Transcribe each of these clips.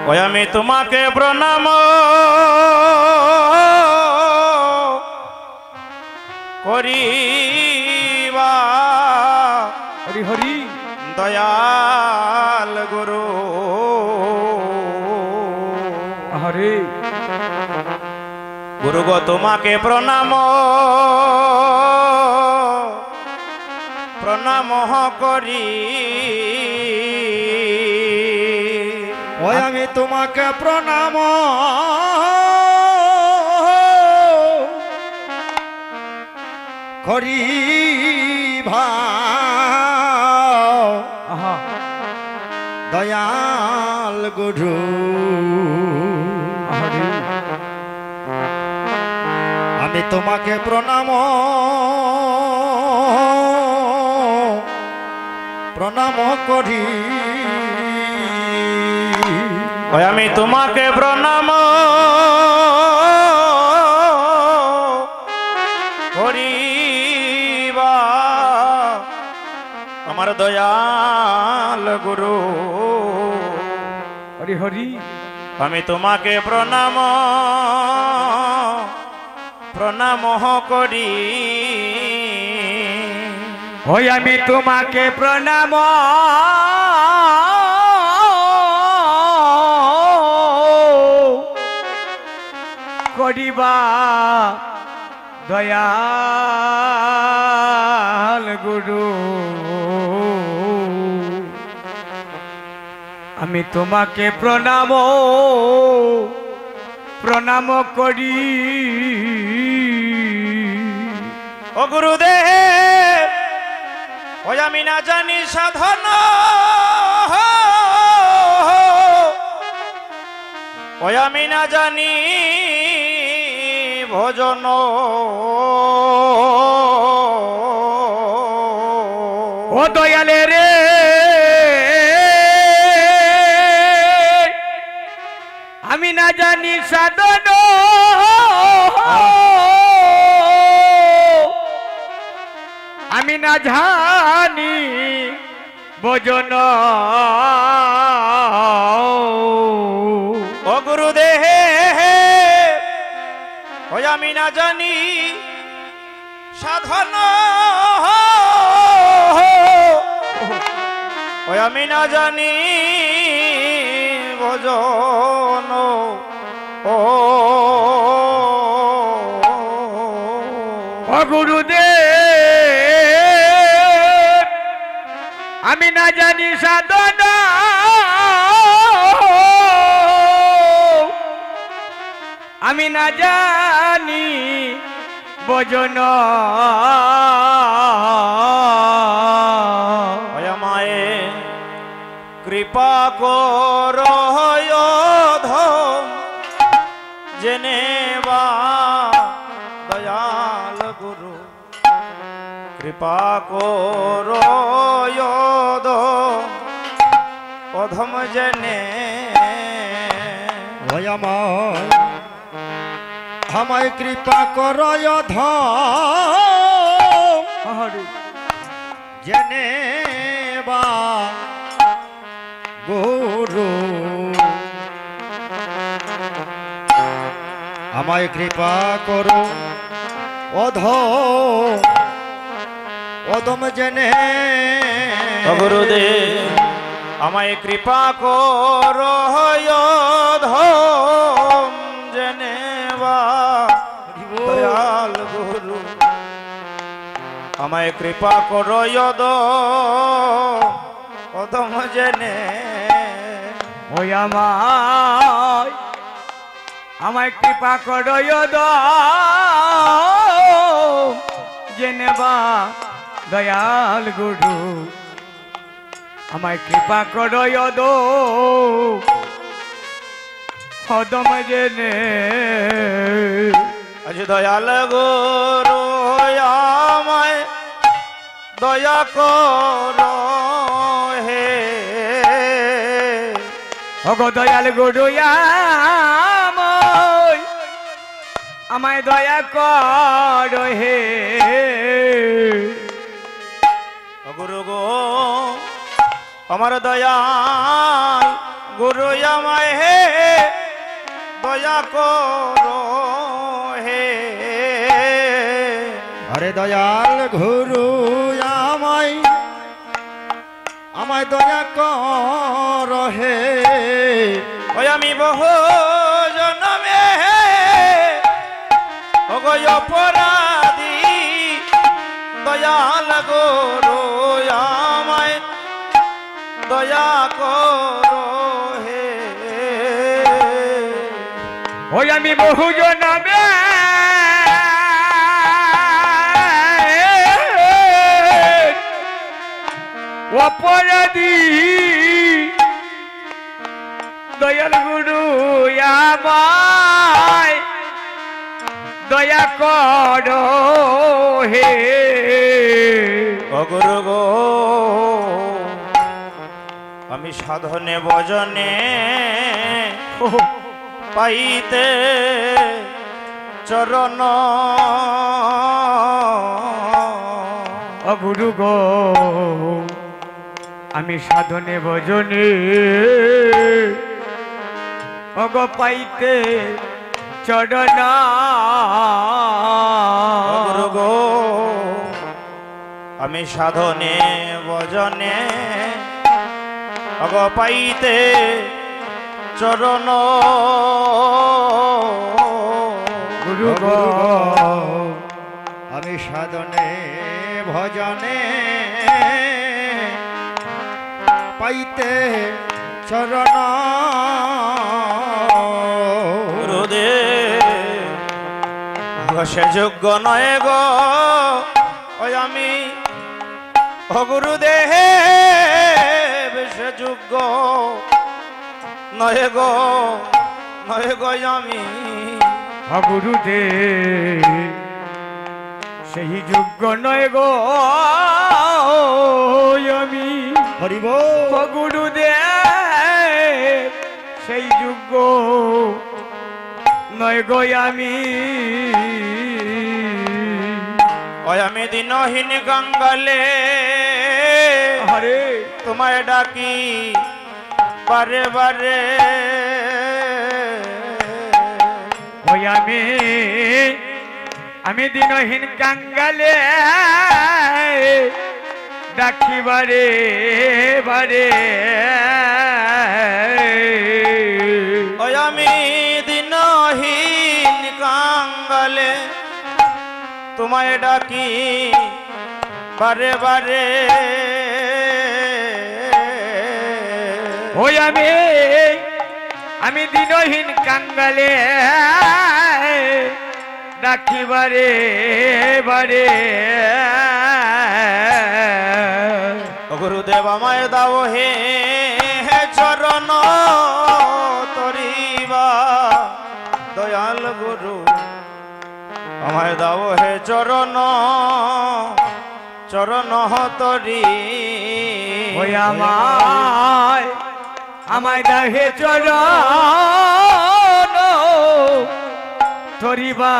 ওই আমি তোমাকে প্রণাম করিবা হরি হরি দয়াল গুরু হরে গুরু গো তোমাকে প্রণাম প্রণাম করি ওই আমি তোমাকে প্রণাম করি দয়াল গুরু আমি তোমাকে প্রণাম প্রণাম করি ওই আমি তোমাকে প্রণাম করিবা আমার দয়াল গুরু হরি হরি আমি তোমাকে প্রণাম প্রণাম করি ওই আমি তোমাকে প্রণাম করিবা দয়াল গুরু আমি তোমাকে প্রণাম প্রণাম করি ও গুরুদেব ওই আমি না জানি সাধন ওই আমি না জানি ভজন ও দয়ালে রে আমি না জানি সাধন আমি না জানি ভজন ও গুরুদেব ওই আমি না জানি সাধন ওই আমি না জানি ভজন ও গুরুদেব আমি না জানি সাধন আমি না জানি ভজন আমায় কৃপা কর জেনে বা দয়াল গুরু কৃপা কর অধম জেনে আমায় কৃপা কর জেনে বা গুরু আমায় কৃপা করো অধম জেনে গুরুদেব আমায় কৃপা কর জেনে বা দয়াল গুরু আমায় কৃপা কর অধম জেনে ওই আমায় কৃপা করো জেনে বা দয়াল গুরু আমায় কৃপা করো অধম জেনে আজ দয়াল গুরু আমায় দয়া কর হে ওগো দয়াল গুরু আমায় দয়া কর হে গুরু গো আমার দয়াল গুরু আমায় হে দয়া করো হে। আরে দয়াল গুরু আমায় আমায় দয়া কর হে। ওই আমি বহু জন্মে ওগো অপরাধী দয়াল গুরু আমায় দয়া করো হে। ওই আমি বহু জনমে অপরাধী দয়াল গুরু আমায় দয়া করো হে। অগুরু গো আমি সাধনে ভজনে পাইতে চরণ গুরু গো আমি সাধনে ভজনে অগ পাইতে চরণ অগুরু গো আমি সাধনে ভজনে অগ পাইতে চরণ গুরু গো আমি সাধনে ভজনে পাইতে চরণ গুরুদেব সে যোগ্য নয় গো ওই আমি ও গুরুদেব সে যোগ্য নয় গো আমি গুরুদেব সেই যোগ্য নয় গো আমি হরিব গুরুদেব সেই যোগ্য নয় গো আমি। ওই আমি দিনহীন গঙ্গালে হরে তোমায় ডাকি বারে বারে ওই আমি দিনহীন কাঙ্গালে ডাকি বারে বারে। ওই আমি দিনহীন কাঙ্গালে তোমায় ডাকি বারে বারে। ওই আমি দিনহীন কাঙ্গালে ডাকি বারে বারে। গুরুদেব আমায় দাও হে চরণ তরিবা দয়াল গুরু আমায় দাও হে চরণ তরি। ওই আমায় দাহে চরণ ধরিবা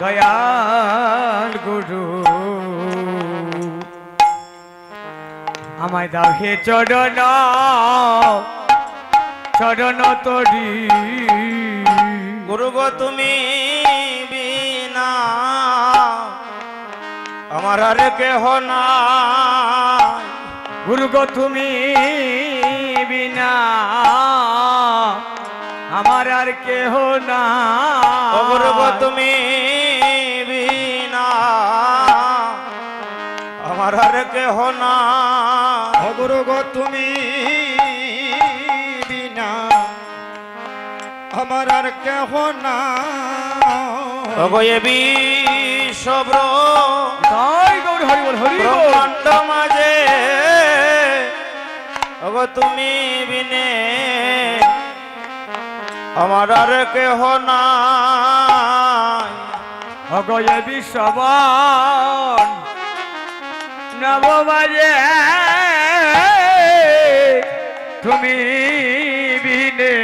দয়াল গুরু আমায় দাহে চরণ তরি। গুরু গো তুমি বিনা আমার আর কেহ নাই। গুরু গো তুমি বিনা আমার আর কেহ না। গুরু গো তুমি বিনা আমার আর কেহ না। গুরু গো তুমি বিনা আমার আর কেহ না। অগয়ে বিশ্বব্র তাই গৌর হরি বল হরি বল। ব্রহ্মাণ্ড মাঝে অগ তুমি বিনে আমার আর কেহ নাই। অগয়ে বিশ্ববন নবমাজে তুমি বিনে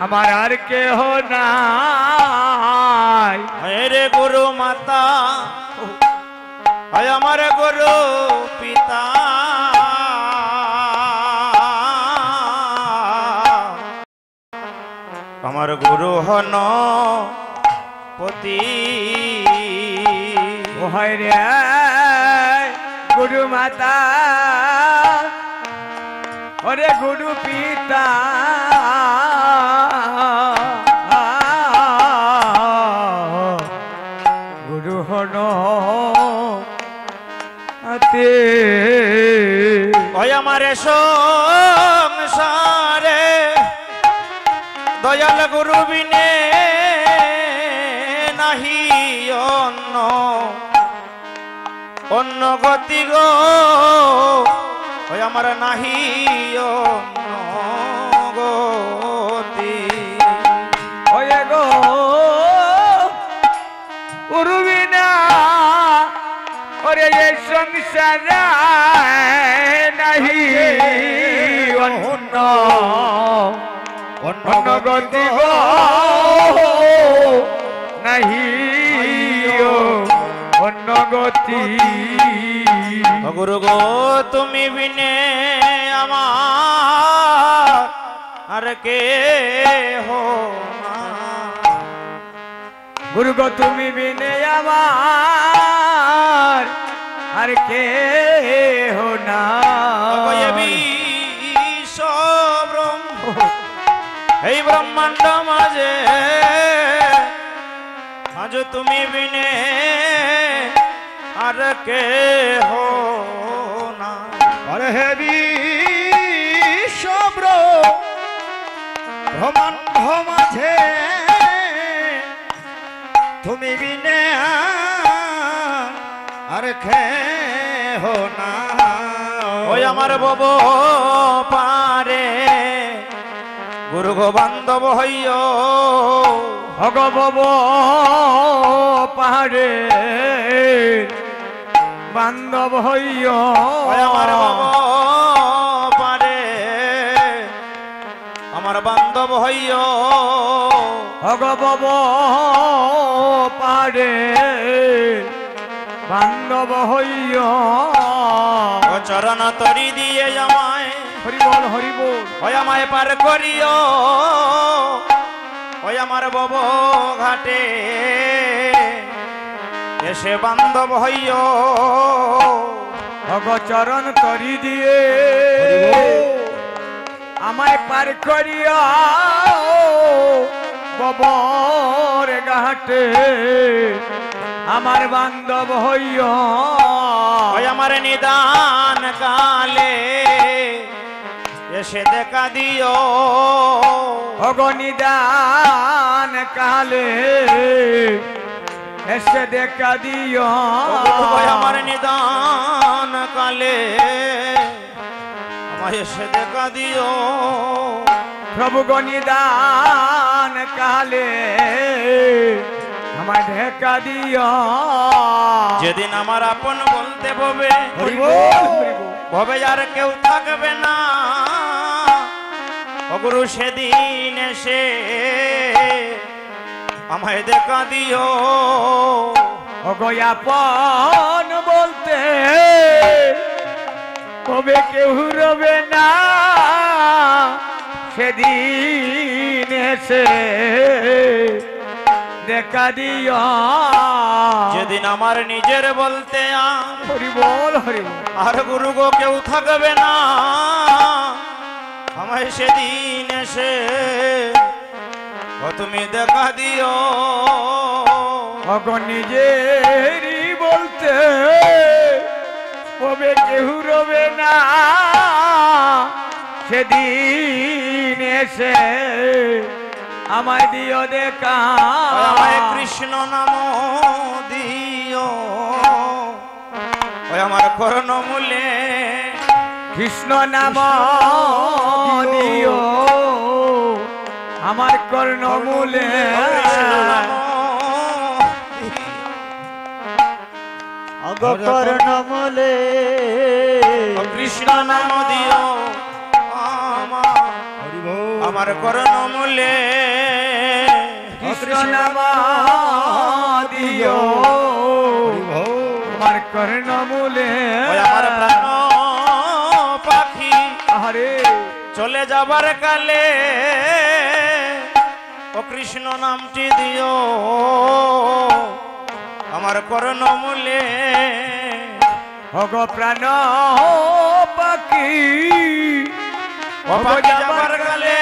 আমার আর কেহ নাই। রে গুরু মাতা হয় আমার গুরু পিতা আমার গুরু হন পতি ওহাই রে গুরু মাতা ওরে গুরু পিতা গুরু হন আতে ওই আমারে সংসারে দয়াল গুরু বিনে নাহি অন্য অন্য গতি গো ওই আমার নাহি অন্য গতি ওয়ে গো উরুবিনা ওরে এই সংসার নাহি অন্য অন্য গতি গো নাহি অন্য গতি গুরু গো তুমি বিনে আমার আর কে হো না। গুরু গো তুমি বিনে আমার আর কে হো না এই ব্রহ্মাণ্ড মাঝে আজ তুমি বিনে আর কে হো না। আরে হে বিশ্বব্র ব্রহ্মাণ্ড মাঝে তুমি বিনে আর খে হো না। ওই আমার বব পারে গুরু গো বান্ধব হইয় ভগবব পাহাড়ে বান্ধব হইয় ওই আমার বব পারে আমার বান্ধব হইয় ভগবব পাহাড়ে বান্ধব হইয় ও চরণ তরি দিয়ে আমায় হরিবল হরিবল ওই আমায় পার করিও ওই আমার বব ঘাটে এসে বান্ধব হইয় ভগ চরণ তরি দিয়ে আমায় পার করিয়া ববর ঘাটে আমার বান্ধব হইয় ওই আমার নিদান কালে এসে দেখা দিও অগনিদান কালে এসে দেখা দিও ওই আমার নিদান কালে আমায় এসে দেখা দিও প্রভু গনিদান কালে আমায় দেখা দিও যেদিন আমার আপন বলতে ববে হরিবল হরিবল ভবে আর কেউ থাকবে না ও গুরু সেদিন এসে আমায় দেখা দিও অগয়াপন বলতে কবে কেউ রবে না সেদিন এসে দেখা দিও যেদিন আমার নিজের বলতে হরিবল হরিবল আর গুরু গো কেউ থাকবে না আমায় সেদিন এসে ও তুমি দেখা দিও অগ নিজেরই বলতে কবে কেউ রবে না সেদিন এসে আমায় দিও দেখা আমায় কৃষ্ণ নাম দিও ওই আমার কর্ণমূলে কৃষ্ণ নাম দিও আমার কর্ণমূলে কর্ণমূলে কৃষ্ণ নাম দিও আমার কর্ণমূলে কৃষ্ণ নাম দিও আমার কর্ণমূলে আমার প্রাণ পাখি আরে চলে যাবার কালে ও কৃষ্ণ নামটি দিও আমার কর্ণমূলে। ওগো প্রাণ পাখি ও পাখি যাবার কালে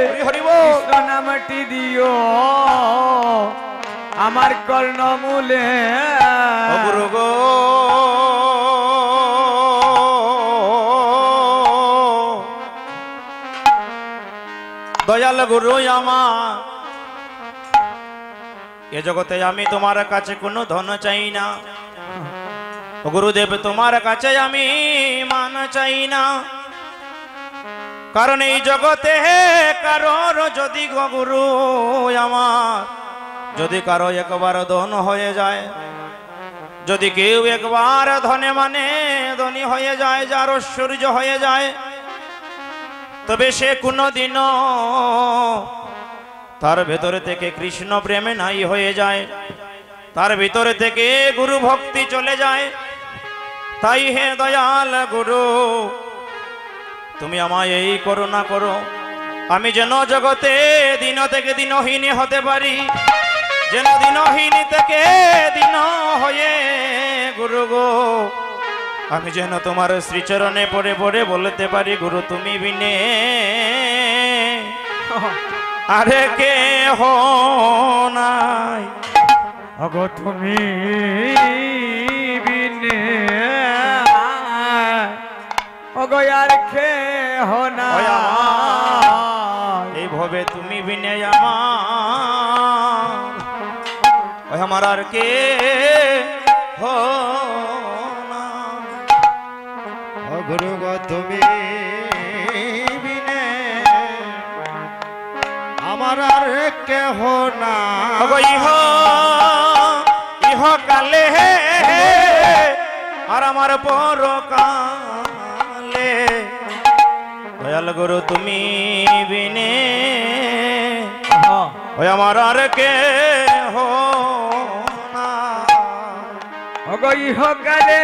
হরি হরি বল। কৃষ্ণ নামটি দিও আমার কর্ণমূলে। ও গুরু গো দয়াল গুরু আমার, এ জগতে আমি তোমার কাছে কোনো ধন চাই না। ও গুরুদেব তোমার কাছে আমি মান চাই না, কারণ এই জগতে কারোর যদি গো গুরু আমার, যদি কারো একবার ধন হয়ে যায়, যদি কেউ একবার ধনে মানে ধনী হয়ে যায়, যার ঐশ্বর্য হয়ে যায়, তবে সে কোনোদিনও তার ভেতরে থেকে কৃষ্ণ প্রেমে নাই হয়ে যায়, তার ভিতরে থেকে গুরু ভক্তি চলে যায়। তাই হে দয়াল গুরু, তুমি আমায় এই করুণা করো, আমি যেন জগতে দিন থেকে দিনহীন হতে পারি, যেন দিনহীন থেকে দিন হয়ে গুরু গো আমি যেন তোমার শ্রীচরণে পড়ে পড়ে বলতে পারি, গুরু তুমি বিনে আরে কে হো নাই। ওগো তুমি বিনে ওগো আর কে হো না। এই ভবে তুমি বিনে আমার আর কে হো না। ও গুরু গো তুমি বিনে আমার আর কেহ না। ইহ কালে আর আমার পরকালে দয়াল গুরু তুমি বিনে ওই আমার আর কে হো না। ওগো ইহ কালে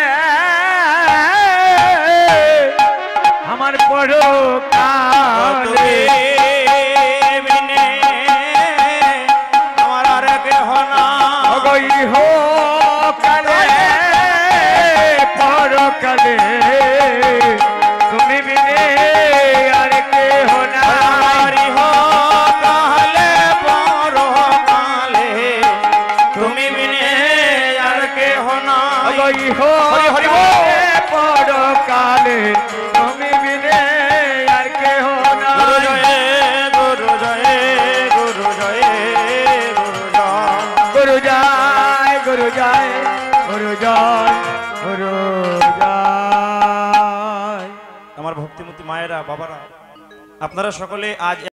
আমার পরকালে বিনে আমার আর কে হো না। ওগো ইহ কালে পরকালে তুমি বিনে আর কে হো না। ইহ কালে পরকালে তুমি বিনে আর কে হো না। ওগো ইহ হরি বল। পরকালে তুমি বিনে আর কে হো না। গুরু জয় গুরু জয় গুরু জয় গুরু জয় গুরু জয় গুরু জয় গুরু জয় গুরু জয়। আমার ভক্তিমতী মায়েরা বাবারা, আপনারা সকলে আজ